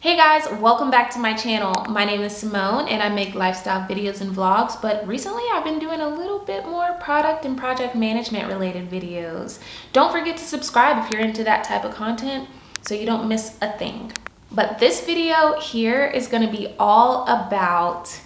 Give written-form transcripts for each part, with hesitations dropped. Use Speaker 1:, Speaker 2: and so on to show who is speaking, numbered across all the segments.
Speaker 1: Hey guys, welcome back to my channel. My name is Simone and I make lifestyle videos and vlogs, but recently I've been doing a little bit more product and project management related videos. Don't forget to subscribe if you're into that type of content so you don't miss a thing. But this video here is going to be all about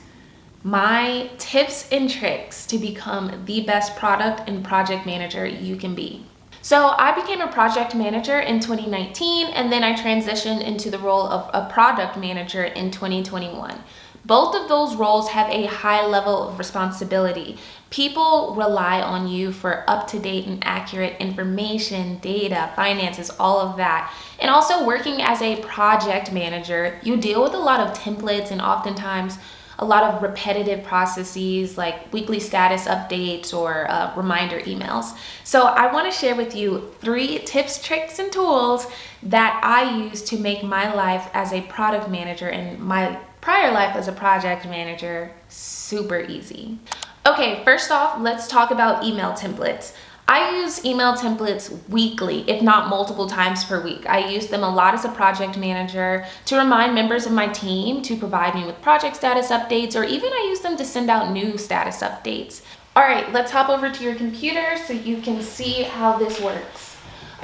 Speaker 1: my tips and tricks to become the best product and project manager you can be. So I became a project manager in 2019, and then I transitioned into the role of a product manager in 2021. Both of those roles have a high level of responsibility. People rely on you for up-to-date and accurate information, data, finances, all of that. And also working as a project manager, you deal with a lot of templates and oftentimes a lot of repetitive processes like weekly status updates or reminder emails. So I want to share with you 3 tips, tricks, and tools that I use to make my life as a product manager and my prior life as a project manager super easy. Okay, first off, let's talk about email templates. I use email templates weekly, if not multiple times per week. I use them a lot as a project manager to remind members of my team to provide me with project status updates, or even I use them to send out new status updates. All right, let's hop over to your computer so you can see how this works.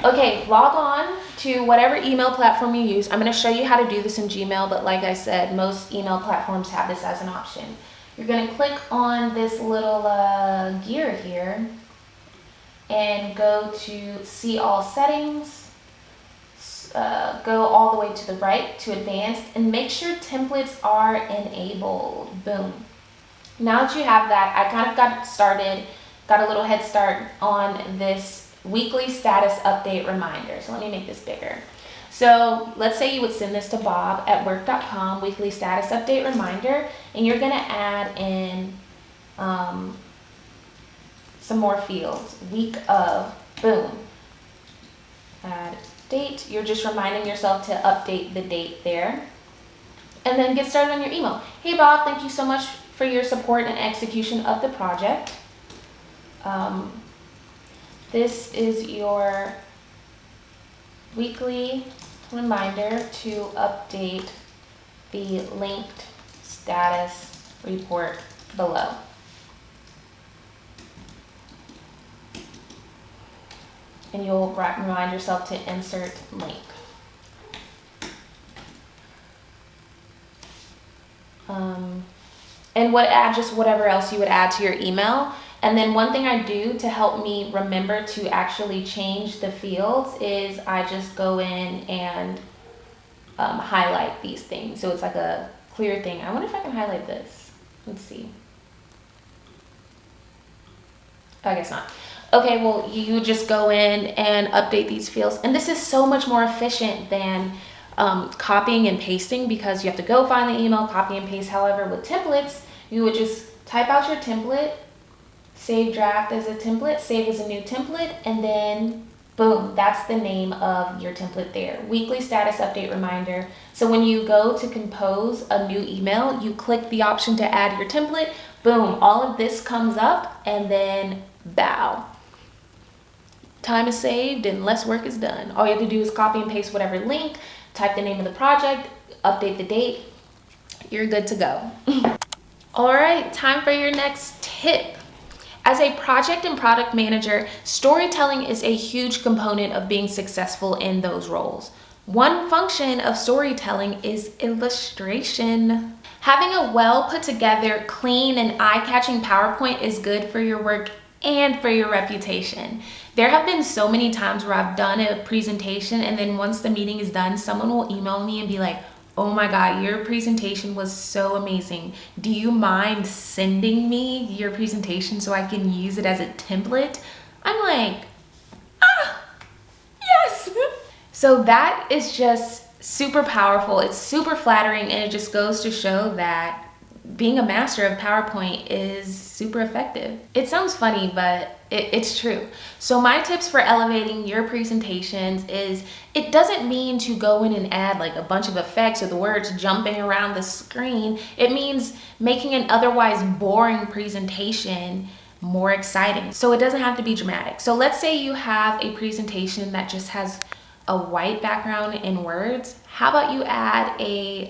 Speaker 1: Okay, log on to whatever email platform you use. I'm going to show you how to do this in Gmail, but like I said, most email platforms have this as an option. You're going to click on this little gear here and go to see all settings, go all the way to the right to advanced, and make sure templates are enabled. Boom. Now that you have that, I kind of got a little head start on this weekly status update reminder. So let me make this bigger. So let's say you would send this to Bob at work.com, weekly status update reminder, and you're gonna add in some more fields. Week of, boom. Add date. You're just reminding yourself to update the date there. And then get started on your email. Hey Bob, thank you so much for your support and execution of the project. This is your weekly reminder to update the linked status report below. And you'll remind yourself to insert link. And add just whatever else you would add to your email. And then one thing I do to help me remember to actually change the fields is I just go in and highlight these things. So it's like a clear thing. I wonder if I can highlight this. Let's see. I guess not. Okay, well, you just go in and update these fields. And this is so much more efficient than copying and pasting, because you have to go find the email, copy and paste. However, with templates, you would just type out your template, save draft as a template, save as a new template, and then boom, that's the name of your template there. Weekly status update reminder. So when you go to compose a new email, you click the option to add your template, boom, all of this comes up, and then bow. Time is saved and less work is done. All you have to do is copy and paste whatever link, type the name of the project, update the date. You're good to go. All right, time for your next tip. As a project and product manager, storytelling is a huge component of being successful in those roles. One function of storytelling is illustration. Having a well put together, clean, and eye-catching PowerPoint is good for your work and for your reputation. There have been so many times where I've done a presentation, and then once the meeting is done, someone will email me and be like, oh my God, your presentation was so amazing. Do you mind sending me your presentation so I can use it as a template? I'm like, yes. So that is just super powerful. It's super flattering, and it just goes to show that being a master of PowerPoint is super effective. It sounds funny, but it's true. So my tips for elevating your presentations is, it doesn't mean to go in and add like a bunch of effects or the words jumping around the screen. It means making an otherwise boring presentation more exciting. So it doesn't have to be dramatic. So let's say you have a presentation that just has a white background and words. how about you add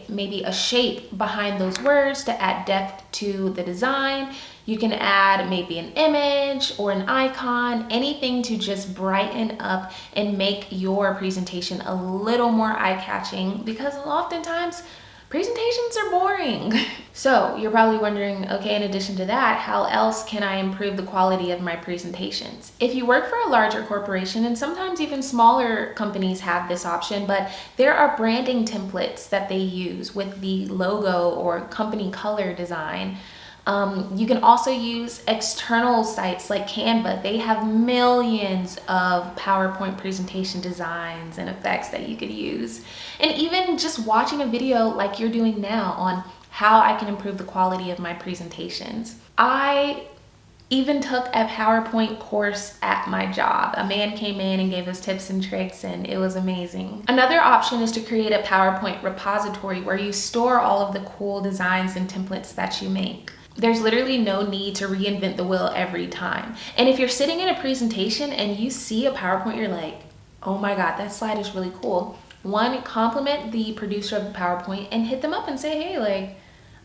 Speaker 1: maybe a shape behind those words to add depth to the design? You can add maybe an image or an icon, anything to just brighten up and make your presentation a little more eye-catching, because oftentimes presentations are boring. So you're probably wondering, okay, in addition to that, how else can I improve the quality of my presentations? If you work for a larger corporation, and sometimes even smaller companies have this option, but there are branding templates that they use with the logo or company color design. You can also use external sites like Canva. They have millions of PowerPoint presentation designs and effects that you could use. And even just watching a video like you're doing now on how I can improve the quality of my presentations. I even took a PowerPoint course at my job. A man came in and gave us tips and tricks, and it was amazing. Another option is to create a PowerPoint repository where you store all of the cool designs and templates that you make. There's literally no need to reinvent the wheel every time. And if you're sitting in a presentation and you see a PowerPoint, you're like, oh my God, that slide is really cool. One, compliment the producer of the PowerPoint and hit them up and say, hey, like,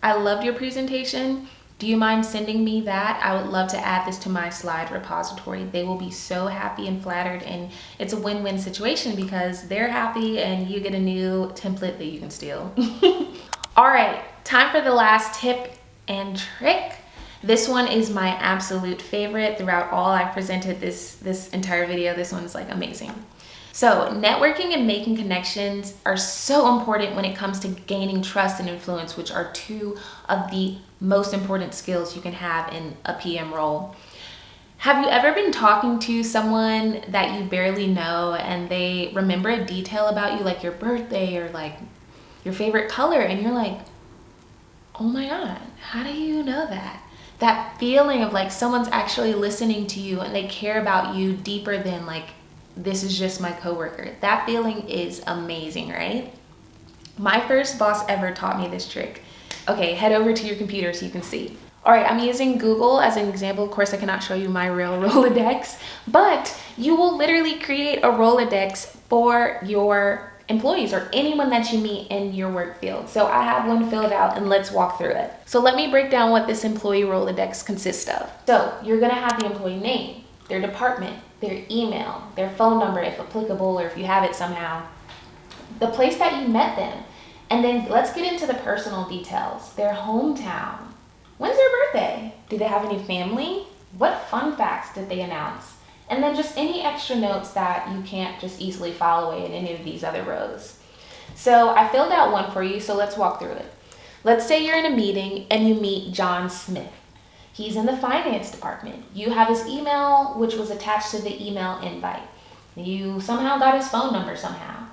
Speaker 1: I loved your presentation. Do you mind sending me that? I would love to add this to my slide repository. They will be so happy and flattered, and it's a win-win situation because they're happy and you get a new template that you can steal. All right, time for the last tip and trick. This one is my absolute favorite. Throughout all I've presented this entire video, this one's like amazing. So networking and making connections are so important when it comes to gaining trust and influence, which are two of the most important skills you can have in a PM role. Have you ever been talking to someone that you barely know and they remember a detail about you, like your birthday or like your favorite color, and you're like, oh my God, how do you know that? That feeling of like someone's actually listening to you and they care about you deeper than like, this is just my coworker. That feeling is amazing, right? My first boss ever taught me this trick. Okay, head over to your computer so you can see. All right, I'm using Google as an example. Of course, I cannot show you my real Rolodex, but you will literally create a Rolodex for your employees or anyone that you meet in your work field. So I have one filled out and let's walk through it. So let me break down what this employee Rolodex consists of. So you're gonna have the employee name, their department, their email, their phone number if applicable or if you have it somehow, the place that you met them, and then let's get into the personal details, their hometown. When's their birthday? Do they have any family? What fun facts did they announce? And then just any extra notes that you can't just easily file away in any of these other rows. So I filled out one for you, so let's walk through it. Let's say you're in a meeting and you meet John Smith. He's in the finance department. You have his email, which was attached to the email invite. You somehow got his phone number somehow.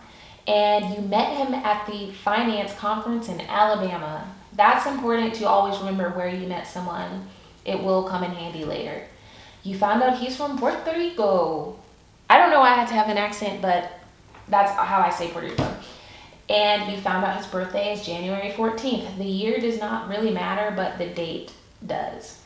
Speaker 1: And you met him at the finance conference in Alabama. That's important to always remember where you met someone. It will come in handy later. You found out he's from Puerto Rico. I don't know why I had to have an accent, but that's how I say Puerto Rico. And you found out his birthday is January 14th. The year does not really matter, but the date does.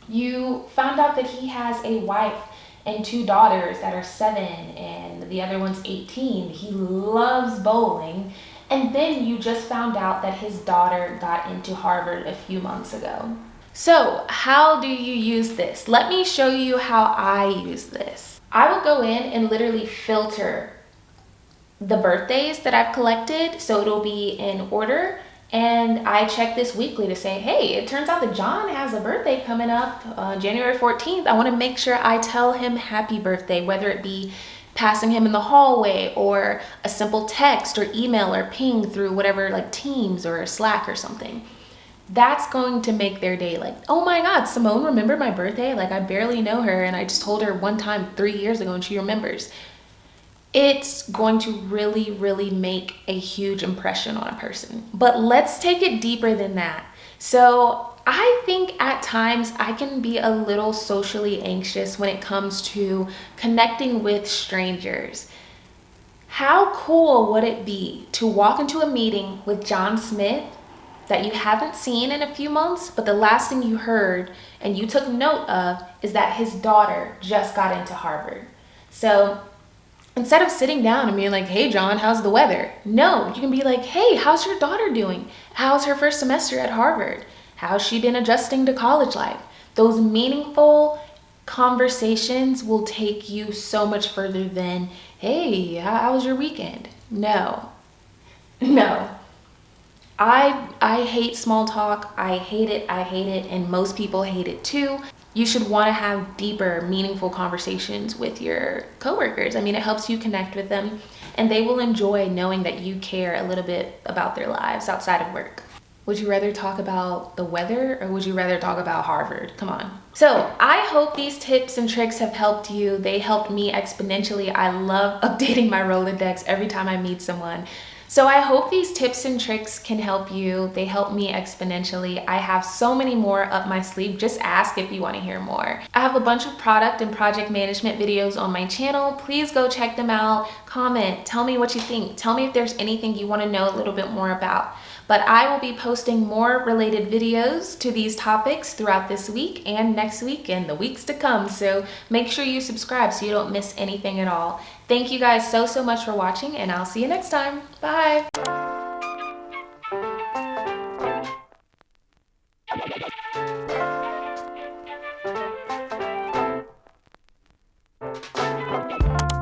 Speaker 1: You found out that he has a wife and two daughters that are 7 and the other one's 18. He loves bowling. And then you just found out that his daughter got into Harvard a few months ago. So how do you use this? Let me show you how I use this. I will go in and literally filter the birthdays that I've collected, so it'll be in order, and I check this weekly to say, hey, it turns out that John has a birthday coming up January 14th. I want to make sure I tell him happy birthday, whether it be passing him in the hallway or a simple text or email or ping through whatever, like Teams or Slack or something. That's going to make their day, like, oh my God, Simone remembered my birthday? Like, I barely know her and I just told her one time 3 years ago and she remembers. It's going to really, really make a huge impression on a person. But let's take it deeper than that. So I think at times I can be a little socially anxious when it comes to connecting with strangers. How cool would it be to walk into a meeting with John Smith that you haven't seen in a few months, but the last thing you heard and you took note of is that his daughter just got into Harvard. So Instead of sitting down and being like, hey, John, how's the weather? No, you can be like, hey, how's your daughter doing? How's her first semester at Harvard? How's she been adjusting to college life? Those meaningful conversations will take you so much further than, hey, how was your weekend? No, no. I hate small talk. I hate it, and most people hate it too. You should want to have deeper, meaningful conversations with your coworkers. I mean, it helps you connect with them, and they will enjoy knowing that you care a little bit about their lives outside of work. Would you rather talk about the weather, or would you rather talk about Harvard? Come on. So I hope these tips and tricks have helped you. They helped me exponentially. I love updating my Rolodex every time I meet someone. So I hope these tips and tricks can help you. They help me exponentially. I have so many more up my sleeve. Just ask if you want to hear more. I have a bunch of product and project management videos on my channel. Please go check them out. Comment, tell me what you think. Tell me if there's anything you want to know a little bit more about. But I will be posting more related videos to these topics throughout this week and next week and the weeks to come. So make sure you subscribe so you don't miss anything at all. Thank you guys so much for watching, and I'll see you next time. Bye.